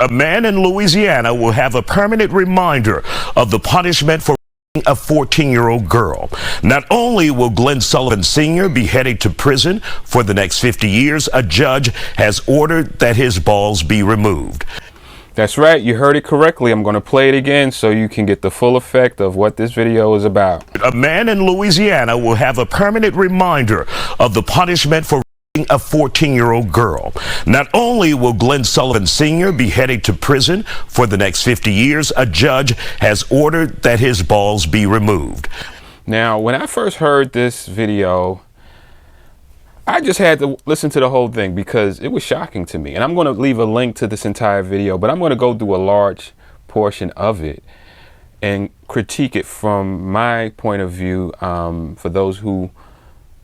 A man in Louisiana will have a permanent reminder of the punishment for a 14-year-old girl. Not only will Glenn Sullivan Sr. be headed to prison for the next 50 years, a judge has ordered that his balls be removed. That's right, you heard it correctly. I'm going to play it again so you can get the full effect of what this video is about. A man in Louisiana will have a permanent reminder of the punishment for a 14-year-old girl. Not only will Glenn Sullivan Sr. be headed to prison for the next 50 years, a judge has ordered that his balls be removed. Now, when I first heard this video, I just had to listen to the whole thing because it was shocking to me. And I'm going to leave a link to this entire video, but I'm going to go through a large portion of it and critique it from my point of view. For those who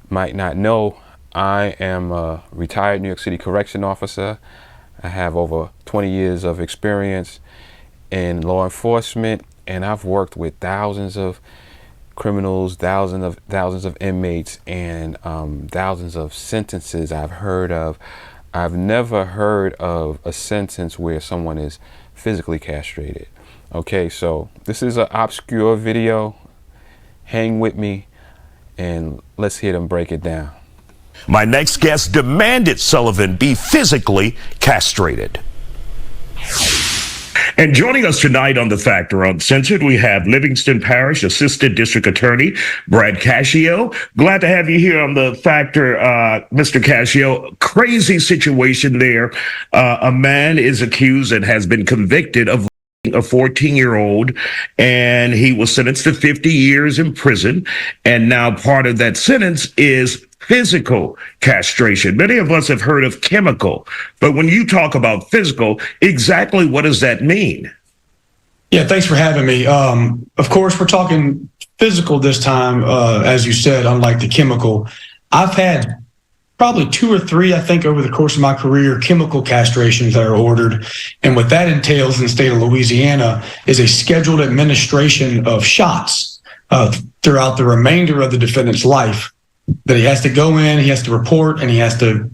might not know, I am a retired New York City correction officer. I have over 20 years of experience in law enforcement, and I've worked with thousands of criminals, thousands of inmates, and thousands of sentences I've heard of. I've never heard of a sentence where someone is physically castrated. Okay, so this is an obscure video. Hang with me and let's hear them break it down. My next guest demanded Sullivan be physically castrated. And joining us tonight on The Factor Uncensored, we have Livingston Parish Assistant District Attorney Brad Cascio. Glad to have you here on The Factor, Mr. Cascio. Crazy situation there. A man is accused and has been convicted of a 14-year-old, and he was sentenced to 50 years in prison. And now part of that sentence is physical castration. Many of us have heard of chemical, but when you talk about physical, exactly what does that mean? Yeah, thanks for having me. Of course, we're talking physical this time, as you said, unlike the chemical. I've had probably 2 or 3, I think, over the course of my career, chemical castrations that are ordered. And what that entails in the state of Louisiana is a scheduled administration of shots throughout the remainder of the defendant's life that he has to go in, he has to report, and he has to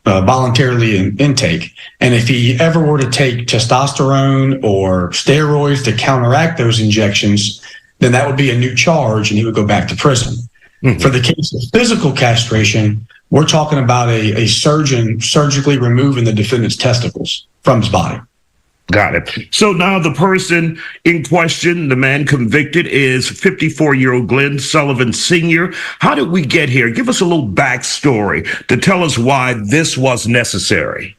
voluntarily intake. And if he ever were to take testosterone or steroids to counteract those injections, then that would be a new charge and he would go back to prison. Mm-hmm. For the case of physical castration, we're talking about a surgeon surgically removing the defendant's testicles from his body. Got it. So now the person in question, the man convicted, is 54-year-old Glenn Sullivan Sr. How did we get here? Give us a little backstory to tell us why this was necessary.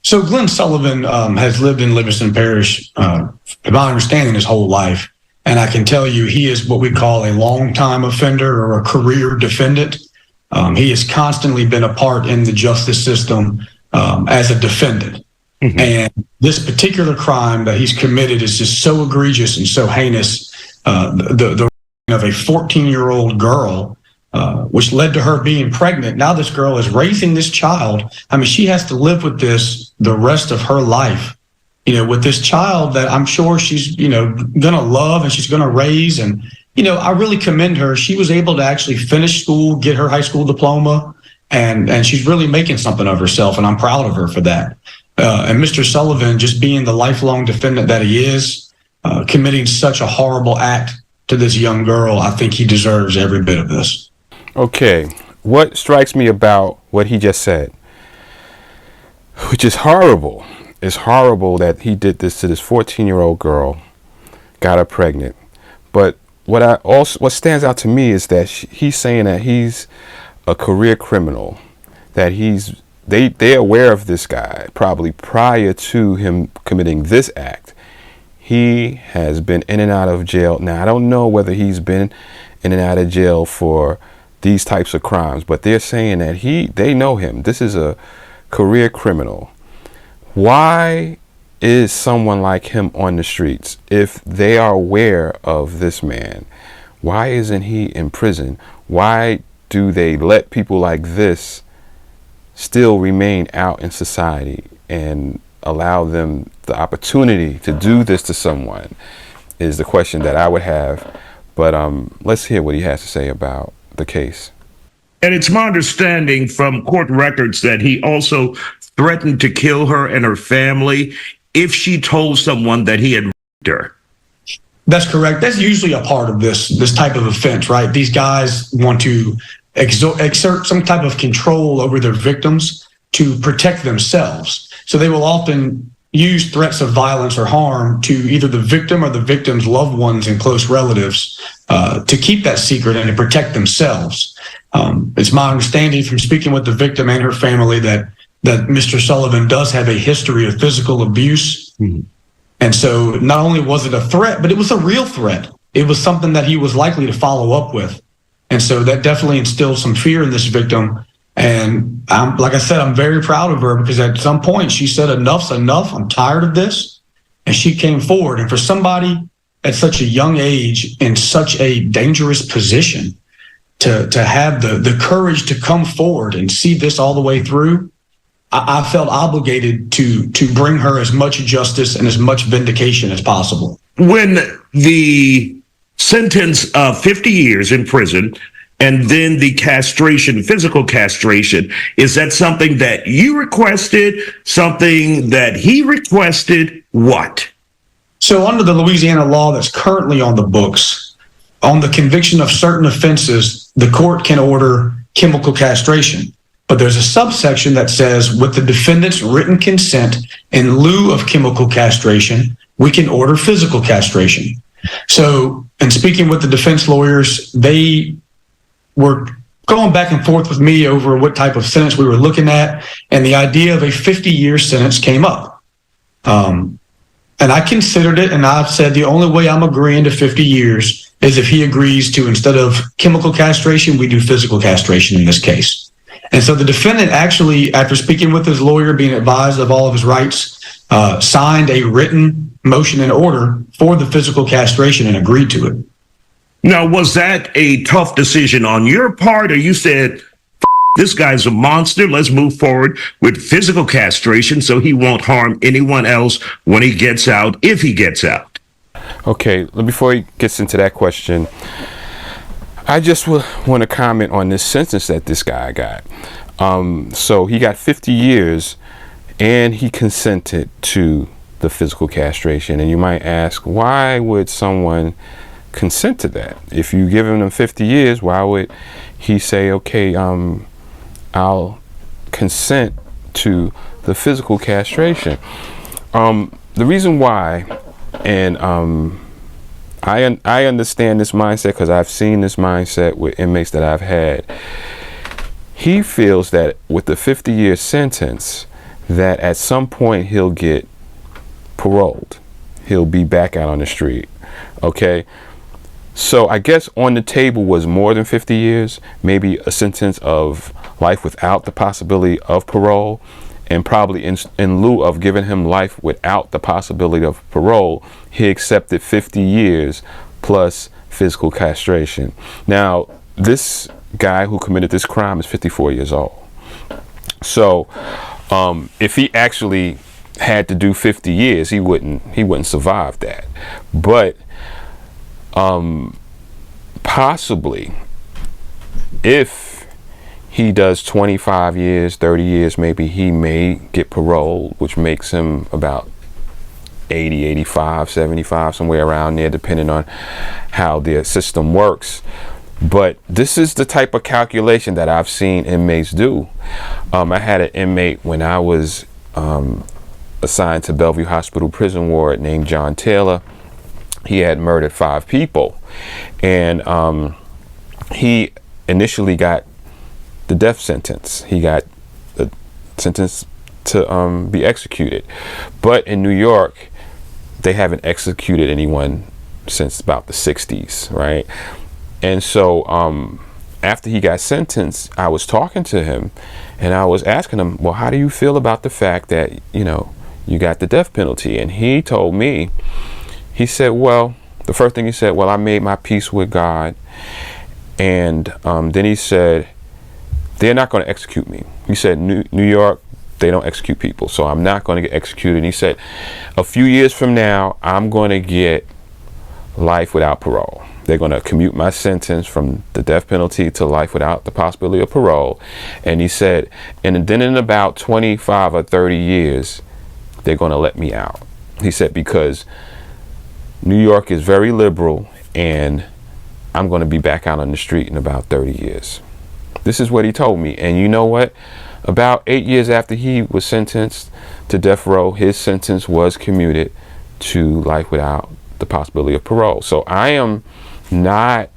So Glenn Sullivan has lived in Livingston Parish, to my understanding, his whole life. And I can tell you he is what we call a long-time offender or a career defendant. He has constantly been a part in the justice system as a defendant. Mm-hmm. And this particular crime that he's committed is just so egregious and so heinous. The of a 14-year-old girl, which led to her being pregnant. Now this girl is raising this child. I mean, she has to live with this the rest of her life, with this child that I'm sure she's, going to love and she's going to raise. And, I really commend her. She was able to actually finish school, get her high school diploma, and she's really making something of herself. And I'm proud of her for that. And Mr. Sullivan, just being the lifelong defendant that he is, committing such a horrible act to this young girl, I think he deserves every bit of this. Okay, what strikes me about what he just said, which is horrible, it's horrible that he did this to this 14-year-old girl, got her pregnant. But what stands out to me is that he's saying that he's a career criminal, that they're aware of this guy probably prior to him committing this act. He has been in and out of jail. Now, I don't know whether he's been in and out of jail for these types of crimes, but they're saying that they know him. This is a career criminal. Why is someone like him on the streets if they are aware of this man? Why isn't he in prison? Why do they let people like this still remain out in society and allow them the opportunity to do this to someone is the question that I would have. But let's hear what he has to say about the case. And it's my understanding from court records that he also threatened to kill her and her family if she told someone that he had raped her. That's correct. That's usually a part of this type of offense, right? These guys want to exert some type of control over their victims to protect themselves. So they will often use threats of violence or harm to either the victim or the victim's loved ones and close relatives to keep that secret and to protect themselves. It's my understanding from speaking with the victim and her family that Mr. Sullivan does have a history of physical abuse. Mm-hmm. And so not only was it a threat, but it was a real threat. It was something that he was likely to follow up with. And so that definitely instilled some fear in this victim. And like I said, I'm very proud of her because at some point she said, enough's enough. I'm tired of this. And she came forward. And for somebody at such a young age in such a dangerous position to have the courage to come forward and see this all the way through, I felt obligated to bring her as much justice and as much vindication as possible. When the sentence of 50 years in prison and then the castration, physical castration, is that something that you requested, something that he requested? What? So under the Louisiana law that's currently on the books, on the conviction of certain offenses, the court can order chemical castration. But there's a subsection that says, with the defendant's written consent in lieu of chemical castration, we can order physical castration. So, in speaking with the defense lawyers, they were going back and forth with me over what type of sentence we were looking at, and the idea of a 50-year sentence came up. And I considered it, and I've said the only way I'm agreeing to 50 years is if he agrees to, instead of chemical castration, we do physical castration in this case. And so the defendant actually, after speaking with his lawyer, being advised of all of his rights, signed a written motion and order for the physical castration and agreed to it. Now, was that a tough decision on your part, or you said, this guy's a monster, let's move forward with physical castration so he won't harm anyone else when he gets out, if he gets out? Okay, before he gets into that question, I just want to comment on this sentence that this guy got. So he got 50 years and he consented to the physical castration. And you might ask, why would someone consent to that? If you give him 50 years, why would he say, okay, I'll consent to the physical castration? The reason why, and I understand this mindset because I've seen this mindset with inmates that I've had. He feels that with the 50-year sentence, that at some point he'll get paroled. He'll be back out on the street. Okay? So I guess on the table was more than 50 years, maybe a sentence of life without the possibility of parole. And probably in lieu of giving him life without the possibility of parole, he accepted 50 years plus physical castration. Now, this guy who committed this crime is 54 years old. So, if he actually had to do 50 years, he wouldn't survive that. But possibly, if he does 25 years, 30 years, maybe he may get paroled, which makes him about 80, 85, 75, somewhere around there, depending on how the system works. But this is the type of calculation that I've seen inmates do. I had an inmate when I was assigned to Bellevue Hospital Prison Ward named John Taylor. He had murdered 5 people. And he initially got the death sentence. He got the sentence to be executed. But in New York, they haven't executed anyone since about the 60s, right? And so after he got sentenced, I was talking to him and I was asking him, well, how do you feel about the fact that, you got the death penalty? And he told me, he said, well, the first thing he said, well, I made my peace with God. And then he said, they're not going to execute me. He said, New York, they don't execute people, so I'm not going to get executed. And he said, a few years from now, I'm going to get life without parole. They're going to commute my sentence from the death penalty to life without the possibility of parole. And he said, and then in about 25 or 30 years, they're going to let me out. He said, because New York is very liberal and I'm going to be back out on the street in about 30 years. This is what he told me. And you know what? About 8 years after he was sentenced to death row, his sentence was commuted to life without the possibility of parole. So I am not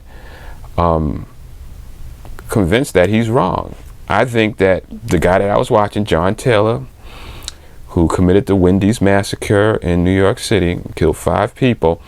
convinced that he's wrong. I think that the guy that I was watching, John Taylor, who committed the Wendy's massacre in New York City, killed 5 people,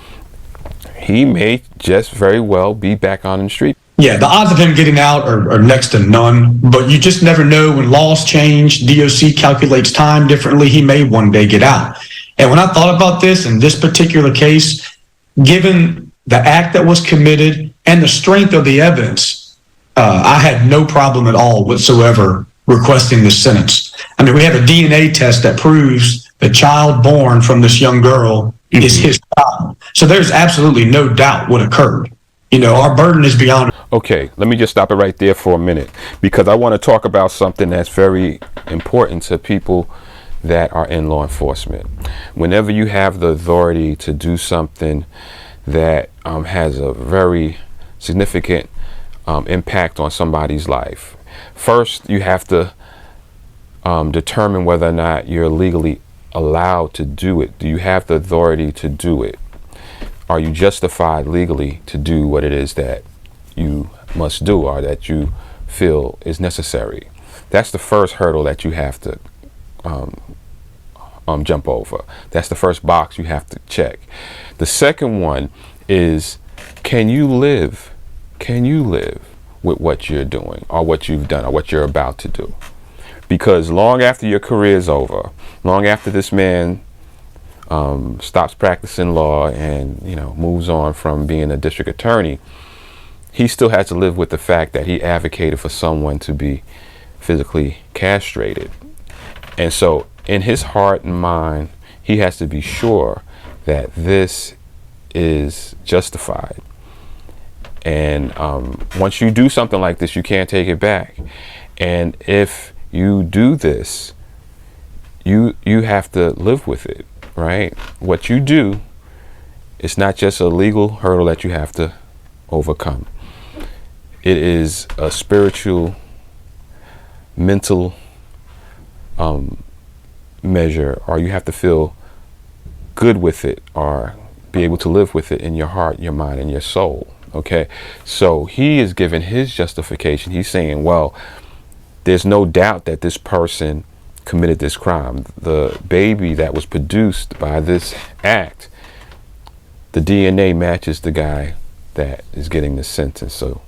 he may just very well be back on the street. Yeah, the odds of him getting out are next to none, but you just never know. When laws change, DOC calculates time differently. He may one day get out. And when I thought about this in this particular case, given the act that was committed and the strength of the evidence, I had no problem at all whatsoever requesting this sentence. I mean, we have a DNA test that proves the child born from this young girl is his child. So there's absolutely no doubt what occurred. You know, our burden is beyond. Okay, let me just stop it right there for a minute, because I want to talk about something that's very important to people that are in law enforcement. Whenever you have the authority to do something that has a very significant impact on somebody's life, first you have to determine whether or not you're legally allowed to do it. Do you have the authority to do it? Are you justified legally to do what it is that you must do or that you feel is necessary? That's the first hurdle that you have to jump over. That's the first box you have to check. The second one is, can you live with what you're doing or what you've done or what you're about to do? Because long after your career is over, long after this man stops practicing law and, you know, moves on from being a district attorney, he still has to live with the fact that he advocated for someone to be physically castrated. And so in his heart and mind, he has to be sure that this is justified. And once you do something like this, you can't take it back. And if you do this, you have to live with it, right? What you do, it's not just a legal hurdle that you have to overcome. It is a spiritual, mental measure, or you have to feel good with it or be able to live with it in your heart, your mind, and your soul. Okay, so he is given his justification. He's saying, well, there's no doubt that this person committed this crime. The baby that was produced by this act, the DNA matches the guy that is getting the sentence. So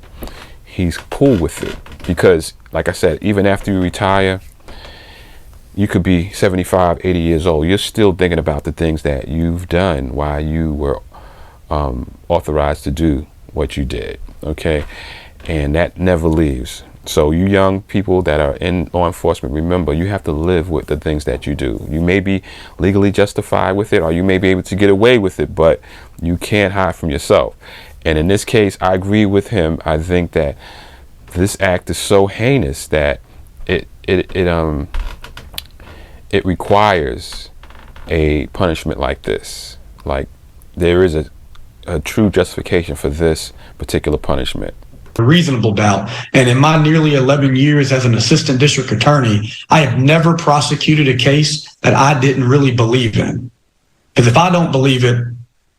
he's cool with it because, like I said, even after you retire, you could be 75, 80 years old. You're still thinking about the things that you've done while you were authorized to do what you did. Okay, and that never leaves. So you young people that are in law enforcement, remember, you have to live with the things that you do. You may be legally justified with it, or you may be able to get away with it, but you can't hide from yourself. And in this case, I agree with him. I think that this act is so heinous that it requires a punishment like this. Like, there is a true justification for this particular punishment. A reasonable doubt. And in my nearly 11 years as an assistant district attorney, I have never prosecuted a case that I didn't really believe in. Because if I don't believe it,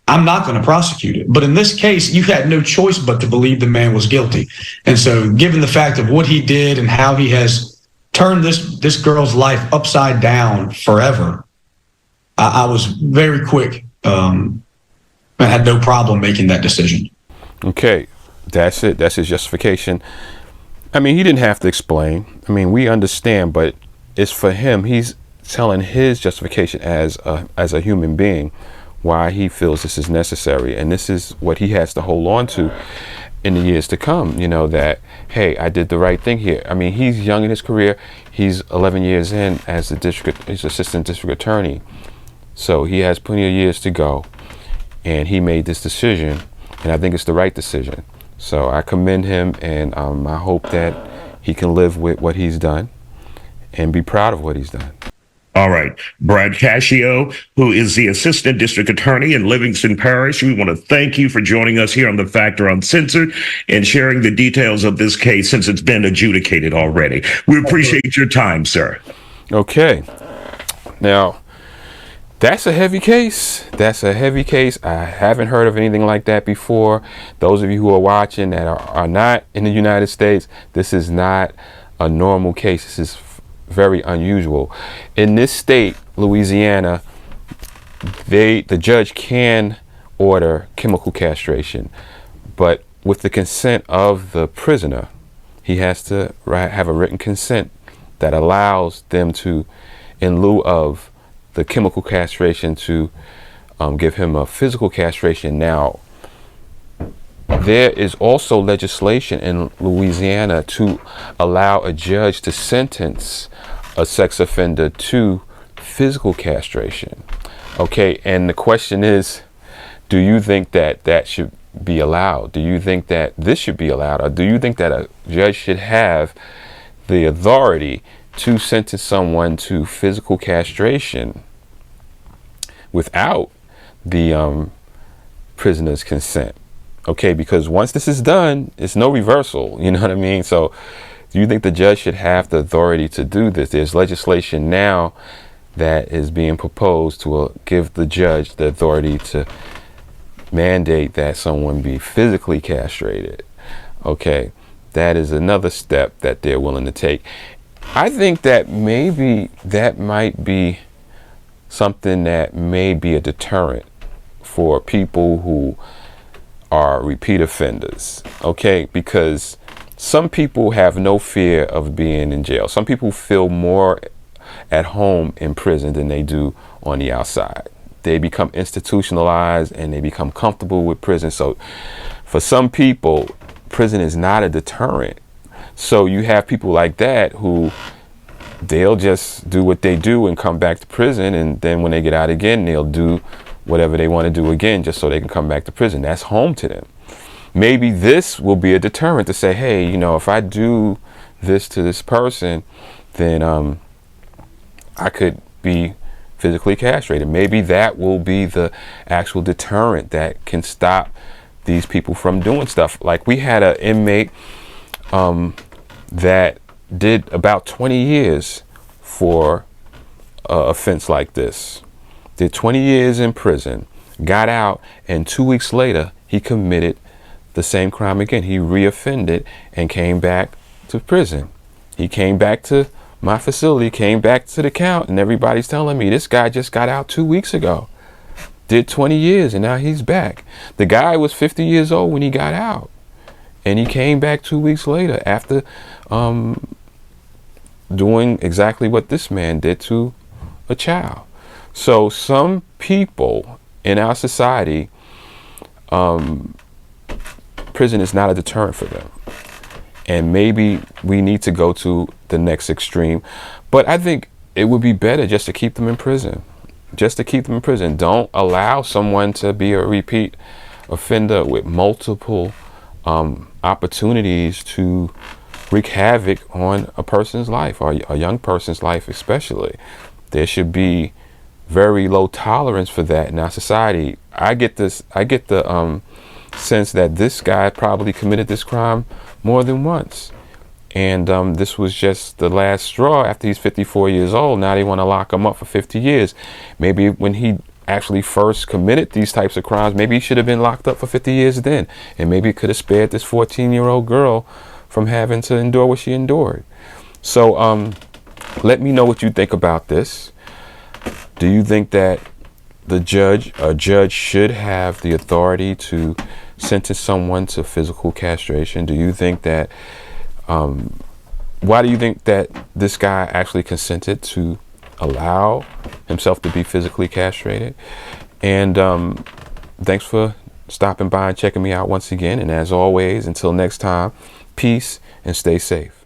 I'm not going to prosecute it. But in this case, you had no choice but to believe the man was guilty. And so given the fact of what he did and how he has turned this girl's life upside down forever, I was very quick and had no problem making that decision. Okay. That's it. That's his justification. I mean, he didn't have to explain. I mean, we understand, but it's for him. He's telling his justification as a human being why he feels this is necessary. And this is what he has to hold on to in the years to come, you know, that, hey, I did the right thing here. I mean, he's young in his career. He's 11 years in as he's assistant district attorney. So he has plenty of years to go. And he made this decision. And I think it's the right decision. So I commend him, and I hope that he can live with what he's done and be proud of what he's done. All right. Brad Cascio, who is the Assistant District Attorney in Livingston Parish, we want to thank you for joining us here on The Factor Uncensored and sharing the details of this case since it's been adjudicated already. We appreciate your time, sir. Okay. Now, that's a heavy case. That's a heavy case. I haven't heard of anything like that before. Those of you who are watching that are not in the United States, this is not a normal case. This is very unusual. In this state, Louisiana, the judge can order chemical castration, but with the consent of the prisoner. He has to have a written consent that allows them to, in lieu of the chemical castration, to give him a physical castration. Now, there is also legislation in Louisiana to allow a judge to sentence a sex offender to physical castration. Okay, and the question is, do you think that that should be allowed? Do you think that this should be allowed? Or do you think that a judge should have the authority to sentence someone to physical castration without the prisoner's consent? Okay, because once this is done, it's no reversal. You know what I mean? So do you think the judge should have the authority to do this? There's legislation now that is being proposed to give the judge the authority to mandate that someone be physically castrated. Okay, that is another step that they're willing to take. I think that maybe that might be something that may be a deterrent for people who are repeat offenders. Okay, because some people have no fear of being in jail. Some people feel more at home in prison than they do on the outside. They become institutionalized and they become comfortable with prison. So for some people, prison is not a deterrent. So you have people like that who they'll just do what they do and come back to prison, and then when they get out again, they'll do whatever they want to do again just so they can come back to prison. That's home to them. Maybe this will be a deterrent to say, hey, you know, if I do this to this person, then I could be physically castrated. Maybe that will be the actual deterrent that can stop these people from doing stuff. Like we had an inmate that did about 20 years for an offense like this. Did 20 years in prison, got out, and 2 weeks later, he committed the same crime again. He reoffended and came back to prison. He came back to my facility, came back to the count, and everybody's telling me this guy just got out 2 weeks ago. Did 20 years, and now he's back. The guy was 50 years old when he got out, and he came back 2 weeks later after doing exactly what this man did to a child. So some people in our society, prison is not a deterrent for them. And maybe we need to go to the next extreme. But I think it would be better just to keep them in prison. Just to keep them in prison. Don't allow someone to be a repeat offender with multiple opportunities to wreak havoc on a person's life, or a young person's life especially. There should be very low tolerance for that in our society. I get the sense that this guy probably committed this crime more than once, and this was just the last straw. After he's 54 years old, now they want to lock him up for 50 years. Maybe when he actually first committed these types of crimes, maybe he should have been locked up for 50 years then, and maybe it could have spared this 14-year-old girl from having to endure what she endured. So let me know what you think about this. Do you think that a judge should have the authority to sentence someone to physical castration? Do you think that, why do you think that this guy actually consented to allow himself to be physically castrated? And thanks for stopping by and checking me out once again. And as always, until next time, peace and stay safe.